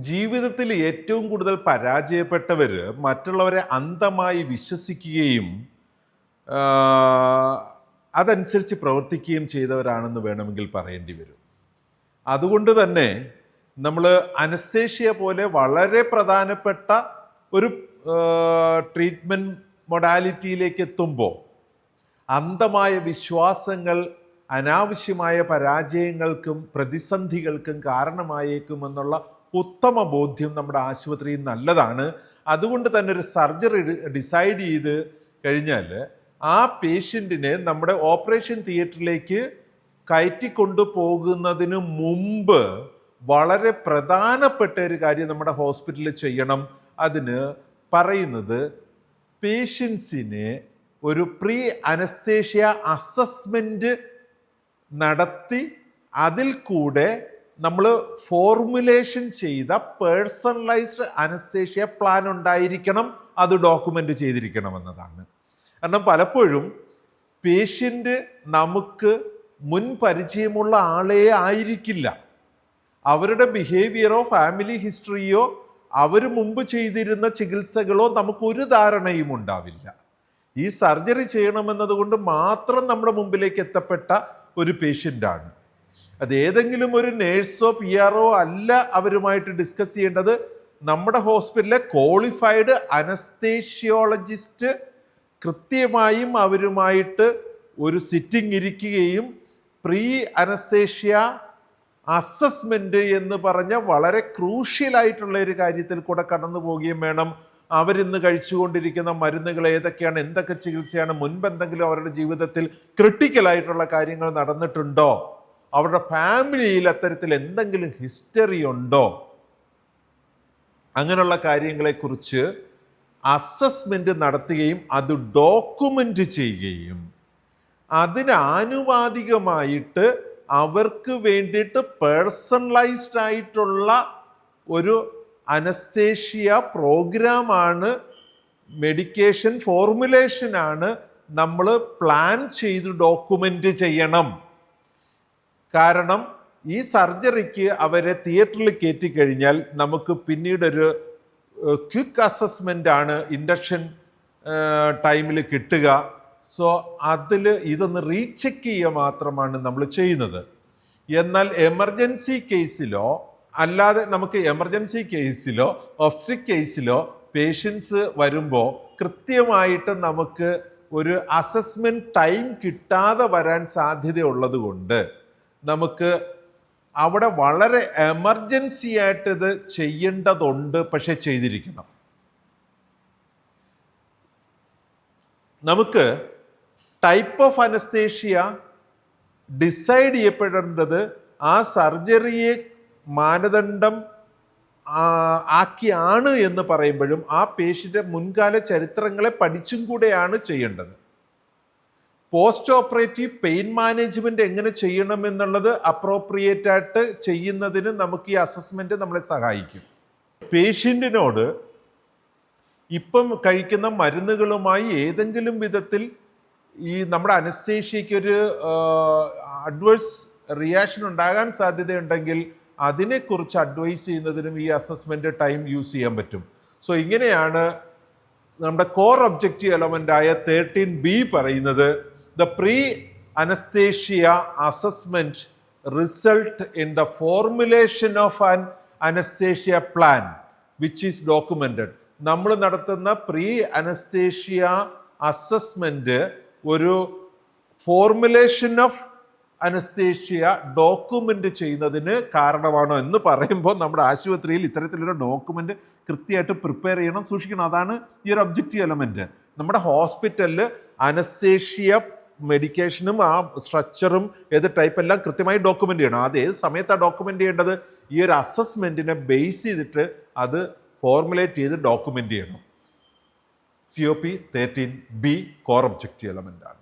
ജീവിതത്തിൽ ഏറ്റവും കൂടുതൽ പരാജയപ്പെട്ടവർ മറ്റുള്ളവരെ അന്ധമായി വിശ്വസിക്കുകയും ആ, അതനുസരിച്ച് പ്രവർത്തിക്കുകയും ചെയ്തവരാണെന്ന് വേണമെങ്കിൽ പറയേണ്ടി വരും. അതുകൊണ്ട് തന്നെ നമ്മൾ അനസ്തേഷ്യ പോലെ വളരെ പ്രധാനപ്പെട്ട ഒരു ട്രീറ്റ്മെൻറ്റ് മൊഡാലിറ്റിയിലേക്ക് എത്തുമ്പോൾ അന്ധമായ വിശ്വാസങ്ങൾ അനാവശ്യമായ പരാജയങ്ങൾക്കും പ്രതിസന്ധികൾക്കും കാരണമായേക്കുമെന്നുള്ള ഉത്തമ ബോധ്യം നമ്മുടെ ആശുപത്രിയിൽ നല്ലതാണ്. അതുകൊണ്ട് തന്നെ ഒരു സർജറി ഡിസൈഡ് ചെയ്ത് കഴിഞ്ഞാൽ ആ പേഷ്യൻറ്റിനെ നമ്മുടെ ഓപ്പറേഷൻ തിയേറ്ററിലേക്ക് കയറ്റിക്കൊണ്ടു പോകുന്നതിന് മുമ്പ് വളരെ പ്രധാനപ്പെട്ട ഒരു കാര്യം നമ്മുടെ ഹോസ്പിറ്റലിൽ ചെയ്യണം. അതിന് പറയുന്നത് പേഷ്യൻസിനെ ഒരു പ്രീ അനസ്തേഷ്യ അസസ്മെൻറ്റ് നടത്തി അതിൽ കൂടെ നമ്മൾ ഫോർമുലേഷൻ ചെയ്ത പേഴ്സണലൈസ്ഡ് അനസ്തേഷ്യ പ്ലാൻ ഉണ്ടായിരിക്കണം, അത് ഡോക്യുമെൻ്റ് ചെയ്തിരിക്കണമെന്നതാണ്. കാരണം പലപ്പോഴും പേഷ്യൻ്റ് നമുക്ക് മുൻ പരിചയമുള്ള ആളെ ആയിരിക്കില്ല. അവരുടെ ബിഹേവിയറോ ഫാമിലി ഹിസ്റ്ററിയോ അവർ മുമ്പ് ചെയ്തിരുന്ന ചികിത്സകളോ നമുക്കൊരു ധാരണയും ഉണ്ടാവില്ല. ഈ സർജറി ചെയ്യണമെന്നതുകൊണ്ട് മാത്രം നമ്മുടെ മുമ്പിലേക്ക് എത്തപ്പെട്ട ഒരു പേഷ്യൻ്റാണ്. അത് ഏതെങ്കിലും ഒരു നേഴ്സോ PR അല്ല അവരുമായിട്ട് ഡിസ്കസ് ചെയ്യേണ്ടത്. നമ്മുടെ ഹോസ്പിറ്റലിലെ ക്വാളിഫൈഡ് അനസ്തേഷ്യോളജിസ്റ്റ് കൃത്യമായും അവരുമായിട്ട് ഒരു സിറ്റിംഗ് ഇരിക്കുകയും പ്രീ അനസ്തേഷ്യ അസസ്മെൻറ്റ് എന്ന് പറഞ്ഞ വളരെ ക്രൂഷ്യലായിട്ടുള്ള ഒരു കാര്യത്തിൽ കൂടെ കടന്നു പോവുകയും വേണം. അവരിന്ന് കഴിച്ചുകൊണ്ടിരിക്കുന്ന മരുന്നുകൾ ഏതൊക്കെയാണ്, എന്തൊക്കെ ചികിത്സയാണ്, മുൻപെന്തെങ്കിലും അവരുടെ ജീവിതത്തിൽ ക്രിട്ടിക്കലായിട്ടുള്ള കാര്യങ്ങൾ നടന്നിട്ടുണ്ടോ, അവരുടെ ഫാമിലിയിൽ അത്തരത്തിൽ എന്തെങ്കിലും ഹിസ്റ്ററി ഉണ്ടോ, അങ്ങനെയുള്ള കാര്യങ്ങളെക്കുറിച്ച് അസസ്മെൻ്റ് നടത്തുകയും അത് ഡോക്യുമെൻ്റ് ചെയ്യുകയും അതിന് ആനുപാതികമായിട്ട് അവർക്ക് വേണ്ടിയിട്ട് പേഴ്സണലൈസ്ഡ് ആയിട്ടുള്ള ഒരു അനസ്തേഷ്യ പ്രോഗ്രാമാണ്, മെഡിക്കേഷൻ ഫോർമുലേഷനാണ് നമ്മൾ പ്ലാൻ ചെയ്ത് ഡോക്യുമെൻ്റ് ചെയ്യണം. കാരണം ഈ സർജറിക്ക് അവരെ തിയേറ്ററിൽ കയറ്റിക്കഴിഞ്ഞാൽ നമുക്ക് പിന്നീടൊരു ക്വിക്ക് അസസ്മെൻ്റ് ആണ് ഇൻഡക്ഷൻ ടൈമിൽ കിട്ടുക. സോ അതിൽ ഇതൊന്ന് റീചെക്ക് ചെയ്യുക മാത്രമാണ് നമ്മൾ ചെയ്യുന്നത്. എന്നാൽ എമർജൻസി കേസിലോ അല്ലാതെ നമുക്ക് എമർജൻസി കേസിലോ ഒബ്സ്ട്രിക് കേസിലോ പേഷ്യൻസ് വരുമ്പോൾ കൃത്യമായിട്ട് നമുക്ക് ഒരു അസസ്മെൻറ്റ് ടൈം കിട്ടാതെ വരാൻ സാധ്യതയുള്ളത് കൊണ്ട് നമുക്ക് അവിടെ വളരെ എമർജൻസി ആയിട്ട് ഇത് ചെയ്യേണ്ടതുണ്ട്. പക്ഷെ ചെയ്തിരിക്കണം. നമുക്ക് ടൈപ്പ് ഓഫ് അനസ്തേഷ്യ ഡിസൈഡ് ചെയ്യപ്പെടേണ്ടത് ആ സർജറിയെ മാനദണ്ഡം ആക്കിയാണ് എന്ന് പറയുമ്പോഴും ആ പേഷ്യൻ്റെ മുൻകാല ചരിത്രങ്ങളെ പഠിച്ചും കൂടെയാണ് ചെയ്യേണ്ടത്. പോസ്റ്റ് ഓപ്പറേറ്റീവ് പെയിൻ മാനേജ്മെന്റ് എങ്ങനെ ചെയ്യണം എന്നുള്ളത് അപ്രോപ്രിയേറ്റ് ആയിട്ട് ചെയ്യുന്നതിന് നമുക്ക് ഈ അസസ്മെന്റ് നമ്മളെ സഹായിക്കും. പേഷ്യൻറ്റിനോട് ഇപ്പം കഴിക്കുന്ന മരുന്നുകളുമായി ഏതെങ്കിലും വിധത്തിൽ ഈ നമ്മുടെ അനസ്തേഷ്യയ്ക്ക് ഒരു അഡ്വേഴ്സ് റിയാക്ഷൻ ഉണ്ടാകാൻ സാധ്യതയുണ്ടെങ്കിൽ അതിനെക്കുറിച്ച് അഡ്വൈസ് ചെയ്യുന്നതിനും ഈ അസസ്മെന്റ് ടൈം യൂസ് ചെയ്യാൻ പറ്റും. സോ ഇങ്ങനെയാണ് നമ്മുടെ കോർ ഒബ്ജക്റ്റീവ് എലമെന്റ് ആയ 13B പറയുന്നത്. The pre-anesthesia assessment result in the formulation of an anesthesia plan which is documented. നമ്മൾ നടത്തുന്ന പ്രീ അനസ്തേഷ്യ അസസ്മെന്റ് ഒരു ഫോർമുലേഷൻ ഓഫ് അനസ്തേഷ്യ ഡോക്യുമെന്റ് ചെയ്യുന്നതിന് കാരണമാണോ എന്ന് പറയുമ്പോൾ നമ്മുടെ ആശുപത്രിയിൽ ഇത്തരത്തിലൊരു ഡോക്യുമെന്റ് കൃത്യമായിട്ട് പ്രിപ്പയർ ചെയ്യണം, സൂക്ഷിക്കണം. അതാണ് ഈ ഒരു ഒബ്ജക്റ്റീവ് എലമെന്റ്. നമ്മുടെ ഹോസ്പിറ്റലിൽ അനസ്തേഷ്യ മെഡിക്കേഷനും ആ സ്ട്രക്ചറും ഏത് ടൈപ്പ് എല്ലാം കൃത്യമായി ഡോക്യുമെന്റ് ചെയ്യണം. അത് ഏത് സമയത്താണ് ഡോക്യുമെന്റ് ചെയ്യേണ്ടത്? ഈ ഒരു അസസ്മെന്റിനെ ബേസ് ചെയ്തിട്ട് അത് ഫോർമുലേറ്റ് ചെയ്ത് ഡോക്യുമെന്റ് ചെയ്യണം. COP 13B core objective element ആണ്.